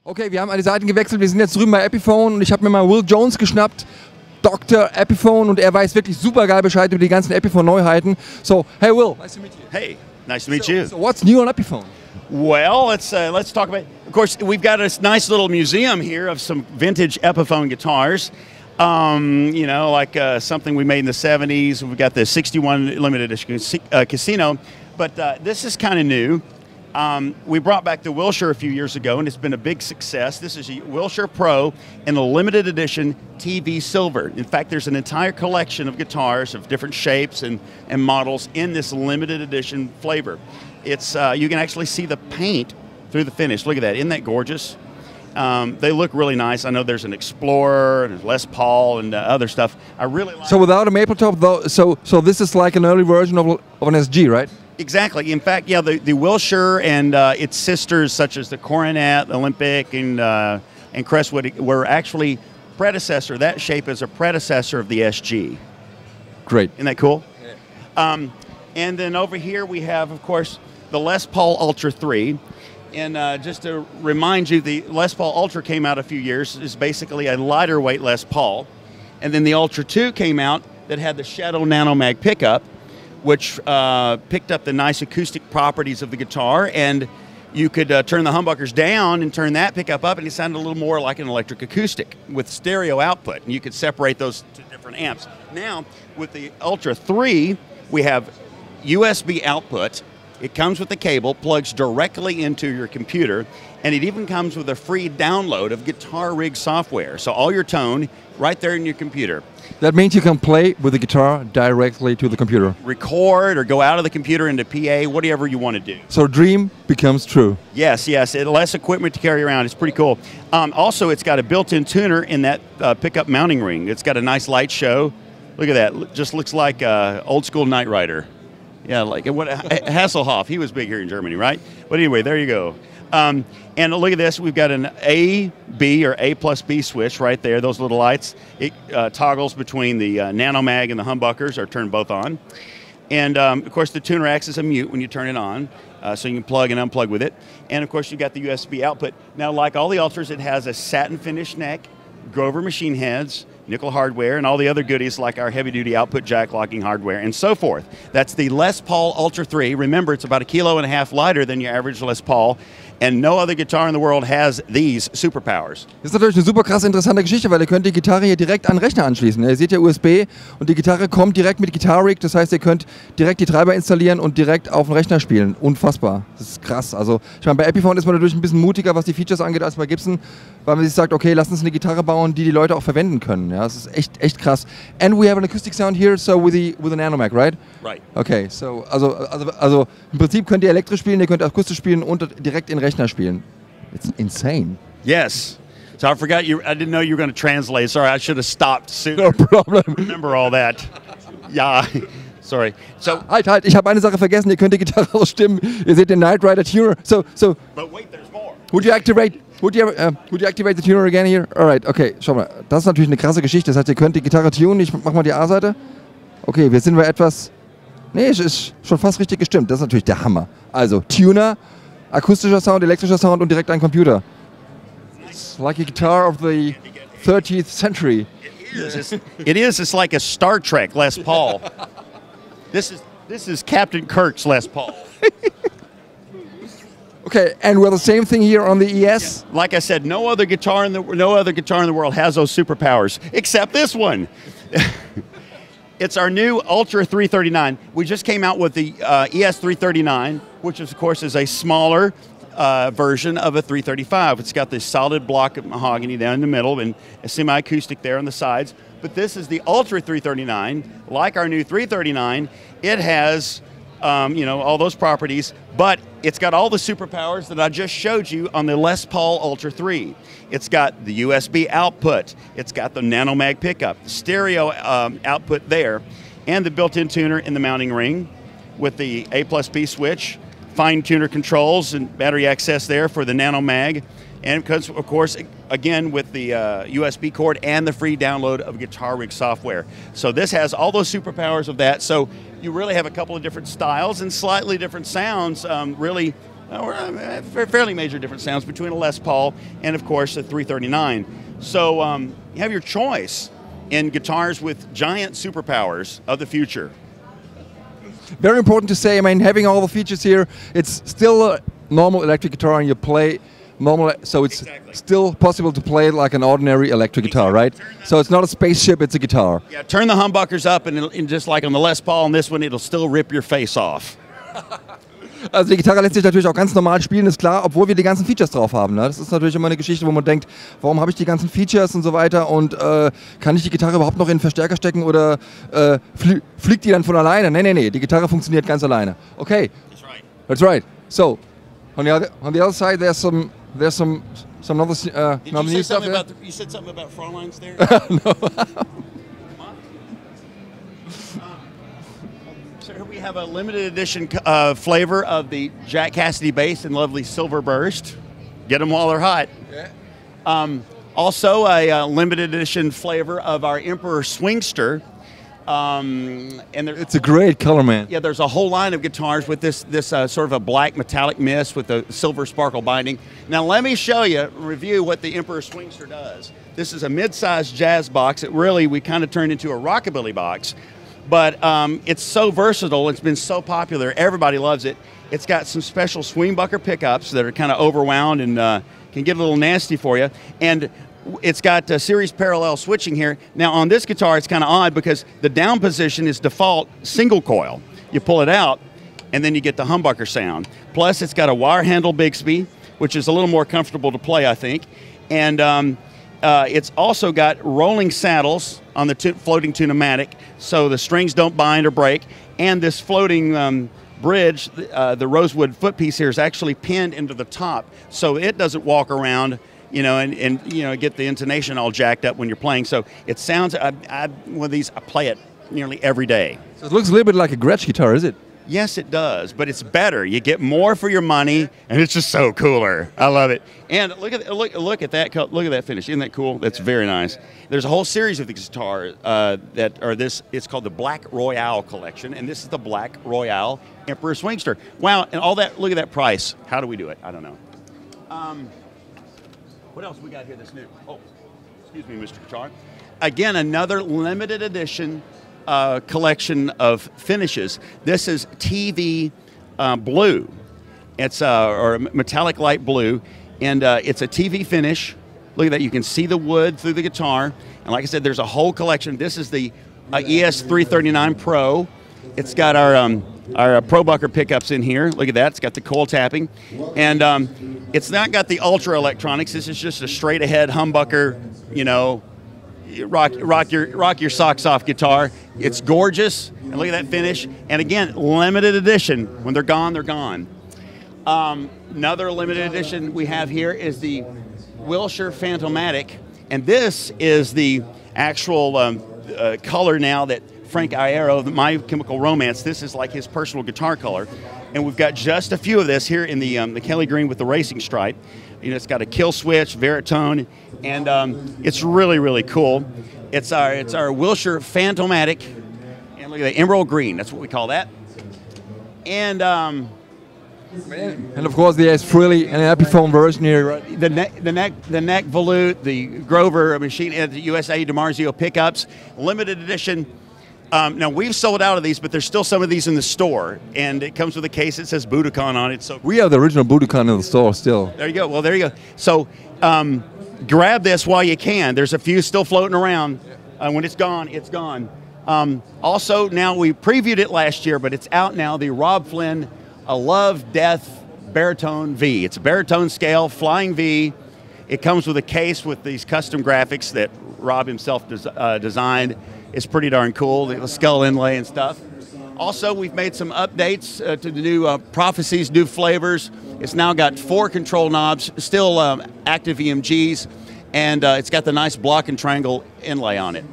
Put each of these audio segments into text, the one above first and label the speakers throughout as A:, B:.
A: Okay, wir haben an die Seiten gewechselt, wir sind jetzt drüben bei Epiphone und ich habe mir mal Will Jones geschnappt, Dr. Epiphone, und er weiß wirklich super geil Bescheid über die ganzen Epiphone-Neuheiten. So, hey Will, nice to meet you.
B: Hey, nice to meet you.
A: So what's new on Epiphone?
B: Well, let's talk about. Of course, we've got a nice little museum here of some vintage Epiphone guitars. You know, like something we made in the '70s. We've got the '61 limited edition Casino, but this is kind of new. We brought back the Wilshire a few years ago, and it's been a big success. This is a Wilshire Pro in a limited edition TV silver. In fact, there's an entire collection of guitars of different shapes and models in this limited edition flavor. It's you can actually see the paint through the finish. Look at that. Isn't that gorgeous? They look really nice. I know there's an Explorer, and Les Paul, and other stuff. I really like.
A: So without a maple top, though, so this is like an early version of an SG, right?
B: Exactly. In fact, yeah, the Wilshire and its sisters, such as the Coronet, Olympic, and Crestwood, were actually predecessor. That shape is a predecessor of the SG.
A: Great.
B: Isn't that cool? Yeah. And then over here we have, of course, the Les Paul Ultra 3. And just to remind you, the Les Paul Ultra came out a few years. It's basically a lighter weight Les Paul. And then the Ultra 2 came out that had the Shadow Nanomag pickup, which picked up the nice acoustic properties of the guitar, and you could turn the humbuckers down and turn that pickup up, and it sounded a little more like an electric acoustic with stereo output, and you could separate those two different amps. Now, with the Ultra 3, we have USB output. It comes with a cable, plugs directly into your computer, and it even comes with a free download of Guitar Rig software. So all your tone right there in your computer.
A: That means you can play with the guitar directly to the computer.
B: Record or go out of the computer into PA, whatever you want to do.
A: So dream becomes true.
B: Yes, yes. Less equipment to carry around. It's pretty cool. Also, it's got a built-in tuner in that pickup mounting ring. It's got a nice light show. Look at that. Just looks like old school Knight Rider. Yeah, like what Hasselhoff. He was big here in Germany, right? But anyway, there you go. And look at this. We've got an A, B, or A plus B switch right there. Those little lights. It toggles between the Nanomag and the humbuckers, or turn both on. And, of course, the tuner acts as a mute when you turn it on, so you can plug and unplug with it. And, of course, you've got the USB output. Now, like all the Ultras, it has a satin finish neck, Grover machine heads, nickel hardware, and all the other goodies like our heavy-duty output jack locking hardware, and so forth. That's the Les Paul Ultra 3. Remember, it's about 1.5 kilos lighter than your average Les Paul, and no other guitar in the world has these superpowers.
A: Das ist natürlich eine super krass interessante Geschichte, weil ihr könnt die Gitarre hier direkt an den Rechner anschließen. Ihr seht ja USB und die Gitarre kommt direkt mit Guitar Rig, das heißt, ihr könnt direkt die Treiber installieren und direkt auf den Rechner spielen. Unfassbar. Das ist krass. Also, ich meine, bei Epiphone ist man natürlich ein bisschen mutiger, was die Features angeht, als bei Gibson, weil man sich sagt, okay, lass uns eine Gitarre bauen, die Leute auch verwenden können. Ja, das ist echt krass. And we have an acoustic sound here, so with a Nanomag, right?
B: Right.
A: Okay, so also im Prinzip könnt ihr elektrisch spielen, ihr könnt akustisch spielen und direkt in den Rechner spielen. It's insane.
B: Yes. So I forgot you. I didn't know you were going to translate. Sorry, I should have stopped soon.
A: No problem.
B: Remember all that. Yeah. Sorry. So.
A: Halt. Ich habe eine Sache vergessen. Ihr könnt die Gitarre ausstimmen. Ihr seht den Knight Rider Tuner. So.
B: But wait, there's more.
A: Would you activate the tuner again here? Alright, okay. Schau mal. Das ist natürlich eine krasse Geschichte. Das heißt, ihr könnt die Gitarre tunen. Ich mach mal die A-Seite. Okay, jetzt sind wir etwas. Nee, es ist schon fast richtig gestimmt. Das ist natürlich der Hammer. Also, Tuner, akustischer Sound, elektrischer Sound und direkt ein Computer. It's like a guitar of the 30th century.
B: It is. It's like a Star Trek Les Paul. This is Captain Kirk's Les Paul.
A: Okay, and well, the same thing here on the ES.
B: Yeah. Like I said, no other guitar in the world has those superpowers except this one. It's our new Ultra 339. We just came out with the ES 339, which of course is a smaller version of a 335. It's got this solid block of mahogany down in the middle and a semi-acoustic there on the sides. But this is the Ultra 339. Like our new 339, it has all those properties, but it's got all the superpowers that I just showed you on the Les Paul Ultra 3. It's got the USB output, it's got the Nanomag pickup, stereo output there, and the built-in tuner in the mounting ring with the A plus B switch, fine tuner controls and battery access there for the Nanomag, and because, of course, again, with the USB cord and the free download of Guitar Rig software. So this has all those superpowers of that. So you really have a couple of different styles and slightly different sounds, really fairly major different sounds between a Les Paul and, of course, a 339. So you have your choice in guitars with giant superpowers of the future.
A: Very important to say, I mean, having all the features here, it's still a normal electric guitar and you play normal, so it's still possible to play like an ordinary electric guitar, right? So it's not a spaceship, it's a guitar.
B: Yeah, turn the humbuckers up and just like on the Les Paul on this one, it'll still rip your face off.
A: Also die Gitarre lässt sich natürlich auch ganz normal spielen, ist klar, obwohl wir die ganzen Features drauf haben. Ne? Das ist natürlich immer eine Geschichte, wo man denkt, warum habe ich die ganzen Features und so weiter und kann ich die Gitarre überhaupt noch in den Verstärker stecken oder fliegt die dann von alleine? Nee, die Gitarre funktioniert ganz alleine. Okay, that's right. So, on the other side there's some other
B: Did you say
A: stuff.
B: you said something about Fraulein's there?
A: No.
B: So here we have a limited edition flavor of the Jack Cassidy bass in lovely silver burst. Get them while they're hot. Yeah. Also a limited edition flavor of our Emperor Swingster. And
A: it's a great color, man.
B: Yeah, there's a whole line of guitars with this sort of a black metallic mist with a silver sparkle binding. Now let me show you, review what the Emperor Swingster does. This is a mid-sized jazz box. We kind of turned into a rockabilly box. But it's so versatile, it's been so popular, everybody loves it. It's got some special swingbucker pickups that are kind of overwound and can get a little nasty for you. And it's got series parallel switching here. Now on this guitar it's kind of odd because the down position is default single coil. You pull it out and then you get the humbucker sound. Plus it's got a wire handle Bigsby, which is a little more comfortable to play, I think. And it's also got rolling saddles on the floating tunematic, so the strings don't bind or break. And this floating bridge, the rosewood footpiece here, is actually pinned into the top, so it doesn't walk around, and get the intonation all jacked up when you're playing. So it sounds. One of these, I play it nearly every day.
A: So it looks a little bit like a Gretsch guitar, is it?
B: Yes, it does, but it's better. You get more for your money, and it's just so cooler. I love it. And look at that! Look at that finish. Isn't that cool? That's very nice. There's a whole series of these guitars that are this. It's called the Black Royale collection, and this is the Black Royale Emperor Swingster. Wow! And all that. Look at that price. How do we do it? I don't know. What else we got here that's new? Oh, excuse me, Mr. Guitar. Again, another limited edition collection of finishes. This is TV blue. It's or metallic light blue, and it's a TV finish. Look at that. You can see the wood through the guitar. And like I said, there's a whole collection. This is the ES339 Pro. It's got our Pro Bucker pickups in here. Look at that. It's got the coil tapping. And it's not got the ultra electronics. This is just a straight ahead humbucker, rock your socks off guitar. It's gorgeous, and look at that finish. And again, limited edition. When they're gone, they're gone. Another limited edition we have here is the Wilshire Phantomatic, and this is the actual color now that Frank Iero, My Chemical Romance, this is like his personal guitar color. And we've got just a few of this here in the Kelly Green with the racing stripe. It's got a kill switch, Veritone, and it's really, really cool. It's our Wilshire Phantomatic, and look at that, emerald green. That's what we call that. And
A: of course, there's freely an Epiphone version here, right?
B: The neck volute, the Grover machine, the USA DiMarzio pickups, limited edition. Now we've sold out of these, but there's still some of these in the store, and it comes with a case that says Budokan on it. So
A: we have the original Budokan in the store still.
B: There you go. Well, there you go. So grab this while you can. There's a few still floating around. When it's gone, it's gone. Also, now we previewed it last year, but it's out now. The Rob Flynn, a Love Death Baritone V. It's a baritone scale, flying V. It comes with a case with these custom graphics that Rob himself designed. It's pretty darn cool, the skull inlay and stuff. Also, we've made some updates to the new Prophecies, new flavors. It's now got 4 control knobs, still active EMGs, and it's got the nice block and triangle inlay on it.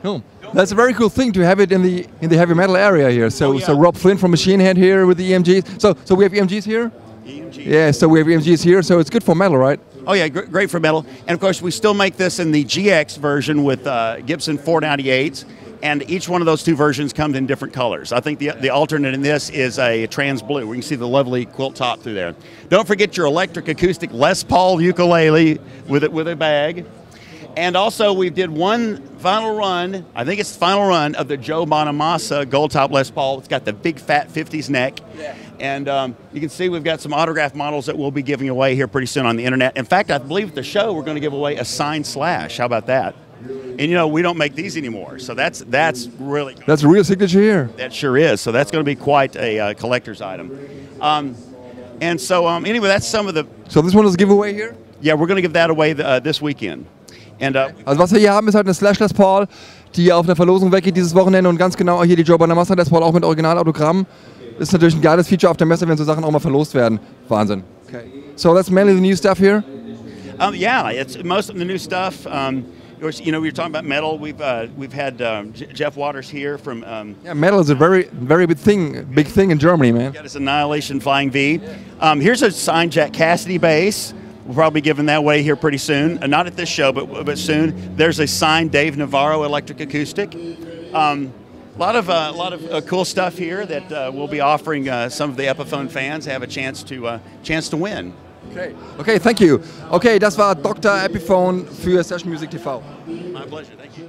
A: Cool. That's a very cool thing to have it in the heavy metal area here. So, so Rob Flynn from Machine Head here with the EMGs. So we have EMGs here? EMGs. Yeah, so we have EMGs here, so it's good for metal, right?
B: Oh yeah, great for metal. And of course, we still make this in the GX version with Gibson 498s. And each one of those two versions comes in different colors. I think the alternate in this is a trans blue. We can see the lovely quilt top through there. Don't forget your electric acoustic Les Paul ukulele with a bag. And also we did one final run, I think it's the final run, of the Joe Bonamassa gold top Les Paul. It's got the big fat 50s neck. Yeah. And you can see we've got some autograph models that we'll be giving away here pretty soon on the internet. In fact, I believe at the show we're going to give away a signed Slash. How about that? And you know, we don't make these anymore, so that's really cool.
A: That's a real signature here.
B: That sure is. So that's going to be quite a collector's item. And so anyway, that's some of the...
A: So this one is a giveaway here?
B: Yeah, we're going to give that away this weekend. And,
A: also was wir hier haben, ist halt eine Slash Les Paul, die auf der Verlosung weggeht dieses Wochenende und ganz genau hier die Joe Bonamassa Les Paul auch mit Originalautogramm. Ist natürlich ein geiles Feature auf der Messe, wenn so Sachen auch mal verlost werden. Wahnsinn. Okay. So that's mainly the new stuff here?
B: Yeah, it's most of the new stuff. You know, we were talking about metal. We've had Jeff Waters here from.
A: Yeah, metal is a very big thing in Germany, man.
B: Got his Annihilation Flying V. Here's a signed Jack Cassidy bass. We'll probably be giving that away here pretty soon. Not at this show, but soon. There's a signed Dave Navarro electric acoustic. A lot of cool stuff here that we'll be offering some of the Epiphone fans have a chance to win.
A: Okay, thank you. Okay, das war Dr. Epiphone für Session Music TV.
B: My pleasure, thank you.